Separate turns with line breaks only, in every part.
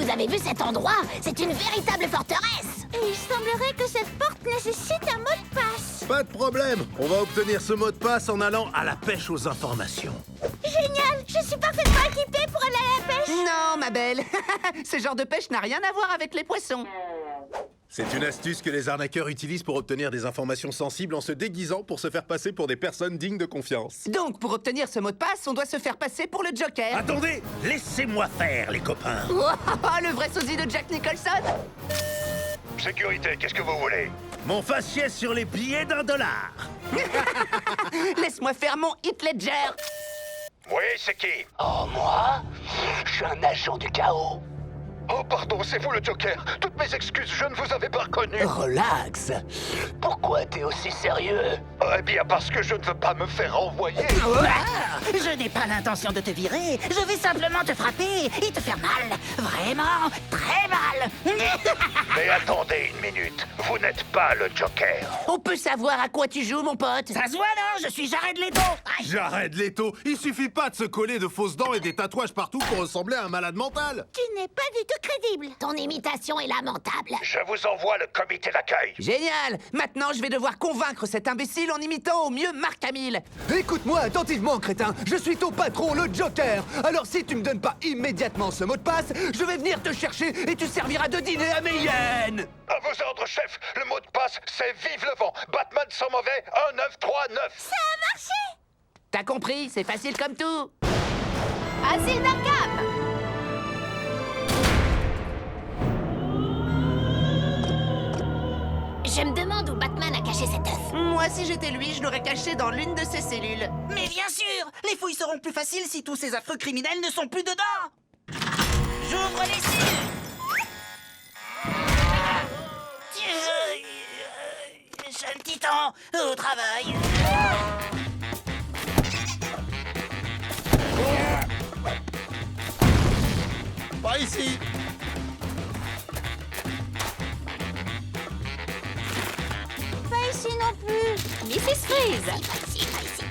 vous avez vu cet endroit? C'est une véritable forteresse!
Et il semblerait que cette porte nécessite un mot de passe.
Pas de problème, on va obtenir ce mot de passe en allant à la pêche aux informations.
Génial! Je suis parfaitement équipée pour aller à la pêche.
Non, ma belle. Ce genre de pêche n'a rien à voir avec les poissons.
C'est une astuce que les arnaqueurs utilisent pour obtenir des informations sensibles en se déguisant pour se faire passer pour des personnes dignes de confiance.
Donc, pour obtenir ce mot de passe, on doit se faire passer pour le Joker.
Attendez, laissez-moi faire, les copains.
Ouah, le vrai sosie de Jack Nicholson.
Sécurité, qu'est-ce que vous voulez?
Mon faciès sur les billets d'$1.
Laisse-moi faire mon Heath Ledger.
Oui, c'est qui?
Oh, moi? Je suis un agent du chaos.
Oh, pardon, c'est vous le Joker. Toutes mes excuses, je ne vous avais pas reconnu.
Relax. Pourquoi t'es aussi sérieux?
Eh bien, parce que je ne veux pas me faire renvoyer.
Je n'ai pas l'intention de te virer, je vais simplement te frapper et te faire mal. Vraiment, très mal.
Mais attendez une minute, vous n'êtes pas le Joker.
On peut savoir à quoi tu joues, mon pote?
Ça se voit, non? Je suis Jared Leto. Aïe.
Jared Leto, il suffit pas de se coller de fausses dents et des tatouages partout pour ressembler à un malade mental.
Tu n'es pas du tout crédible.
Ton imitation est lamentable.
Je vous envoie le comité d'accueil.
Génial. Maintenant, je vais devoir convaincre cet imbécile en imitant au mieux Marc Hamill.
Écoute-moi attentivement, crétin. Je suis ton patron, le Joker. Alors si tu me donnes pas immédiatement ce mot de passe, je vais venir te chercher et tu serviras de dîner à mes hyènes.
À vos ordres, chef. Le mot de passe, c'est vive le vent. Batman sans mauvais, 1939.
Ça a marché.
T'as compris? C'est facile comme tout.
Asile d'Arkham.
Je me demande où Batman a caché cet œuf.
Moi, si j'étais lui, je l'aurais caché dans l'une de ses cellules.
Mais bien sûr! Les fouilles seront plus faciles si tous ces affreux criminels ne sont plus dedans! J'ouvre les cellules! Jeune titan, au travail!
Pas ici.
Pas ici non plus.
Mrs. Freeze. Pas ici, pas ici.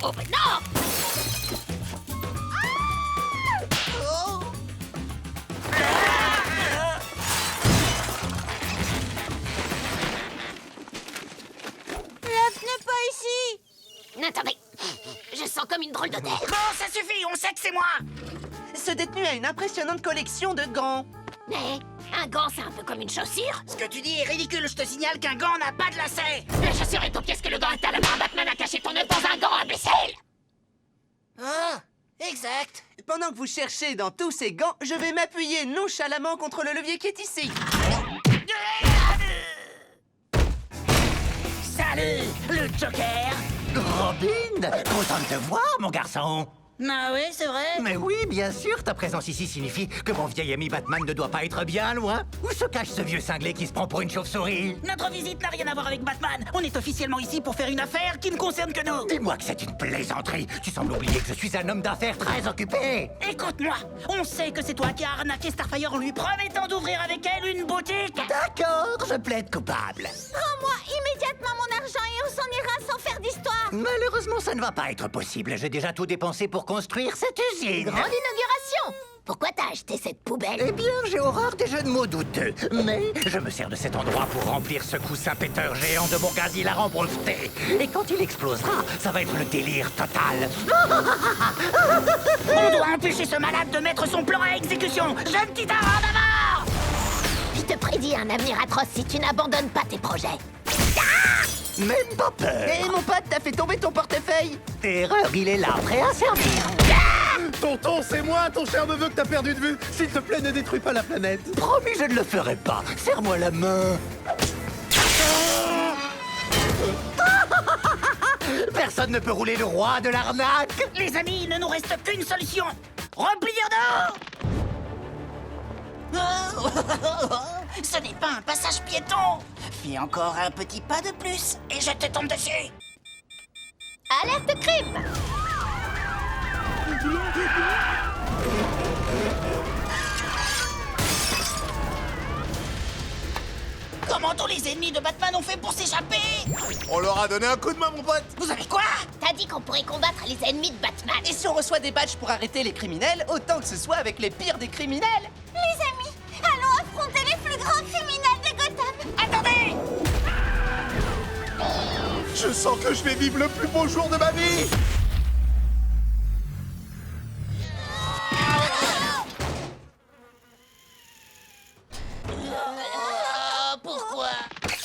Oh, mais non!
L'œuf n'est pas ici.
Attendez, je sens comme une drôle d'odeur.
Bon, ça suffit, on sait que c'est moi!
Ce détenu a une impressionnante collection de gants.
Mais un gant, c'est un peu comme une chaussure.
Ce que tu dis est ridicule, je te signale qu'un gant n'a pas de lacet!
La chaussure est aux pièces que le gant est à la main. Batman a caché ton œuf dans un gant, imbécile.
Ah, exact!
Pendant que vous cherchez dans tous ces gants, je vais m'appuyer nonchalamment contre le levier qui est ici.
Salut, le Joker!
Robin, content de te voir, mon garçon.
Ah oui, c'est vrai?
Mais oui, bien sûr, ta présence ici signifie que mon vieil ami Batman ne doit pas être bien loin. Où se cache ce vieux cinglé qui se prend pour une chauve-souris?
Notre visite n'a rien à voir avec Batman. On est officiellement ici pour faire une affaire qui ne concerne que nous.
Dis-moi que c'est une plaisanterie. Tu sembles oublier que je suis un homme d'affaires très occupé.
Écoute-moi, on sait que c'est toi qui as arnaqué Starfire en lui promettant d'ouvrir avec elle une boutique.
D'accord, je plaide coupable.
Rends-moi immédiatement mon argent et on s'en ira sans faire d'histoire.
Malheureusement, ça ne va pas être possible. J'ai déjà tout dépensé pour construire cette usine.
Grande inauguration. Pourquoi t'as acheté cette poubelle?
Eh bien, j'ai horreur des jeux de mots douteux. Mais je me sers de cet endroit pour remplir ce coussin péteur géant de mon gaz hilarant breveté. Et quand il explosera, ça va être le délire total.
On doit empêcher ce malade de mettre son plan à exécution. Jeune titan, en avant!
Je te prédis un avenir atroce si tu n'abandonnes pas tes projets.
Même pas peur.
Hé, mon pote, t'as fait tomber ton portefeuille.
Erreur, il est là, prêt à servir.
Tonton, c'est moi, ton cher neveu que t'as perdu de vue. S'il te plaît, ne détruis pas la planète.
Promis, je ne le ferai pas. Serre-moi la main. Personne ne peut rouler le roi de l'arnaque.
Les amis, il ne nous reste qu'une solution. Replions-nous! Ce n'est pas un passage piéton. Fais encore un petit pas de plus et je te tombe dessus.
Alerte crime.
Comment tous les ennemis de Batman ont fait pour s'échapper?
On leur a donné un coup de main, mon pote.
Vous avez quoi?
T'as dit qu'on pourrait combattre les ennemis de Batman.
Et si on reçoit des badges pour arrêter les criminels, autant que ce soit avec les pires des criminels.
Les amis, allons affronter les plus grands criminels de Gotham.
Attendez!
Je sens que je vais vivre le plus beau jour de ma vie.
Pourquoi?
J'ai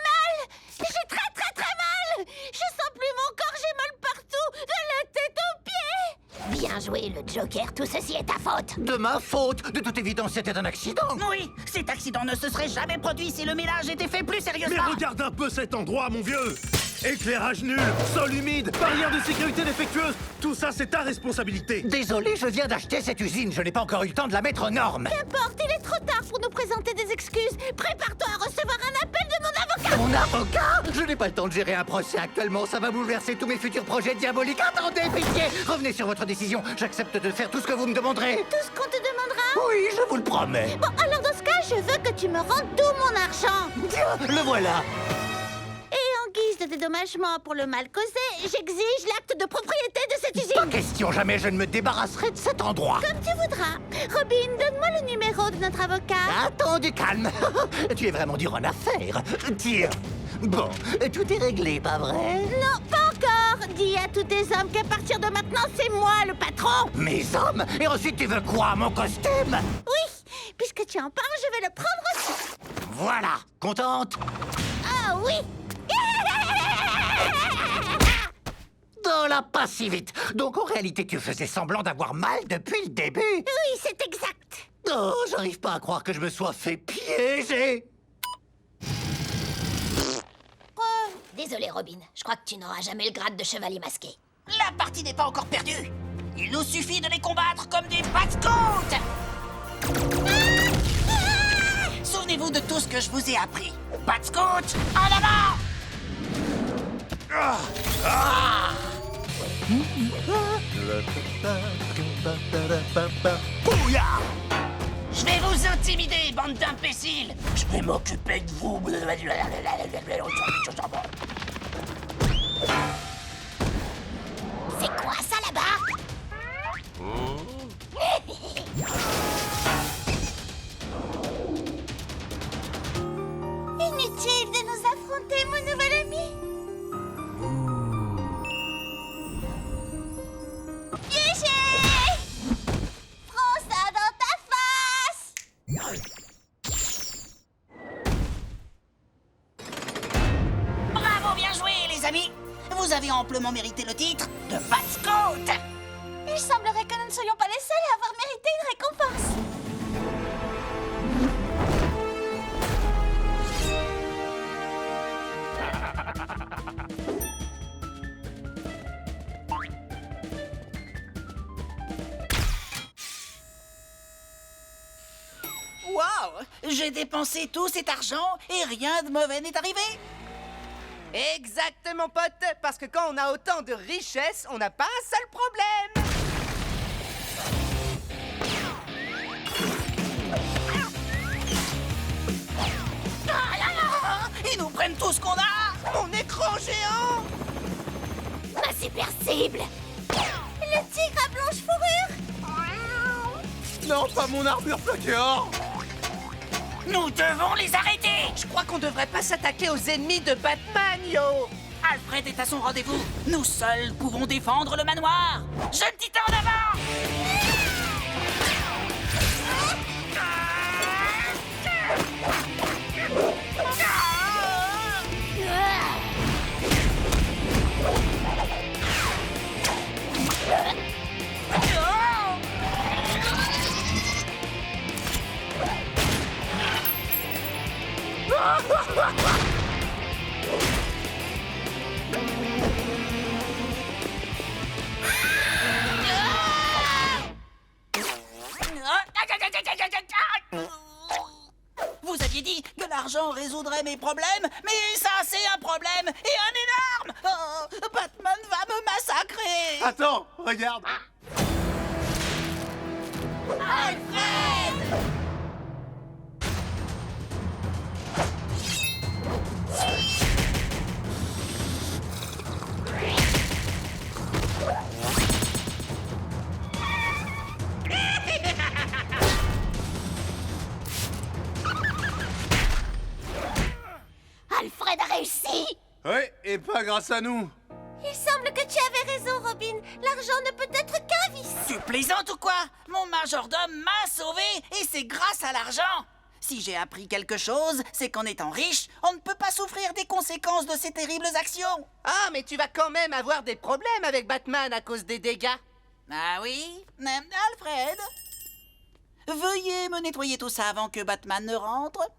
mal. J'ai très très très mal. Je sens plus mon corps, j'ai mal partout, de la tête aux pieds. Bien joué le Joker, tout ceci est ta faute.
De ma faute. De toute évidence, c'était un accident.
Oui, cet accident ne se serait jamais produit si le ménage était fait plus
Mais
sérieusement.
regarde un peu cet endroit, mon vieux. Éclairage nul, sol humide, barrière de sécurité défectueuse. Tout ça, c'est ta responsabilité.
Désolé, je viens d'acheter cette usine. Je n'ai pas encore eu le temps de la mettre aux normes.
Qu'importe, il est trop tard pour nous présenter des excuses. Prépare-toi à recevoir un appel de mon avocat.
Mon avocat? Je n'ai pas le temps de gérer un procès actuellement. Ça va bouleverser tous mes futurs projets diaboliques. Attendez, pitié. Revenez sur votre décision. J'accepte de faire tout ce que vous me demanderez.
Tout ce qu'on te demandera.
Oui, je vous le promets.
Bon, alors dans ce cas, je veux que tu me rendes tout mon argent.
Tiens, le voilà.
Et en guise de dédommagement pour le mal causé, j'exige l'acte de propriété de cette
Pas
usine.
question, jamais je ne me débarrasserai de cet endroit.
Comme tu voudras. Robin, donne-moi le numéro de notre avocat.
Attends, du calme. Tu es vraiment dur en affaires. Tiens. Bon, tout est réglé, pas vrai?
Non, pas encore. Dis à tous tes hommes qu'à partir de maintenant, c'est moi le patron.
Mes hommes? Et ensuite, tu veux quoi, mon costume?
Oui, puisque tu en parles, je vais le prendre aussi.
Voilà. Contente?
Ah oui.
Oh là, pas si vite. Donc, en réalité, tu faisais semblant d'avoir mal depuis le début?
Oui, c'est exact.
Oh, j'arrive pas à croire que je me sois fait piéger.
Désolé, Robin. Je crois que tu n'auras jamais le grade de chevalier masqué.
La partie n'est pas encore perdue. Il nous suffit de les combattre comme des Bat-Scouts. Souvenez-vous de tout ce que je vous ai appris. Bat-Scouts, en avant!
Bouillard!
Je vais vous intimider, bande d'imbéciles. Je vais m'occuper de vous.
C'est quoi ça là-bas? Inutile de nous affronter, mon nouvel ami. Piégé! Prends ça dans ta face!
Bravo, bien joué, les amis. Vous avez amplement mérité le titre de Bat-Scout.
Il semblerait que nous ne soyons pas les seuls à avoir mérité une récompense.
Waouh! J'ai dépensé tout cet argent et rien de mauvais n'est arrivé.
Exactement, pote. Parce que quand on a autant de richesses, on n'a pas un seul problème.
Ils nous prennent tout ce qu'on a.
Mon écran géant.
Ma super cible! Le tigre à blanche fourrure!
Non, pas mon armure plaquée or.
Nous devons les arrêter.
Je crois qu'on devrait pas s'attaquer aux ennemis de Batman, yo.
Alfred est à son rendez-vous. Nous seuls pouvons défendre le manoir. Jeune titan en avant. Vous aviez dit que l'argent résoudrait mes problèmes, mais ça, c'est un problème, et un énorme. Oh, Batman va me massacrer.
Attends, regarde.
Alfred!
Et pas grâce à nous.
Il semble que tu avais raison, Robin. L'argent ne peut être qu'un vice.
Tu plaisantes ou quoi? Mon majordome m'a sauvé et c'est grâce à l'argent. Si j'ai appris quelque chose, c'est qu'en étant riche, on ne peut pas souffrir des conséquences de ces terribles actions.
Ah, mais tu vas quand même avoir des problèmes avec Batman à cause des dégâts.
Ah oui? Alfred? Veuillez me nettoyer tout ça avant que Batman ne rentre.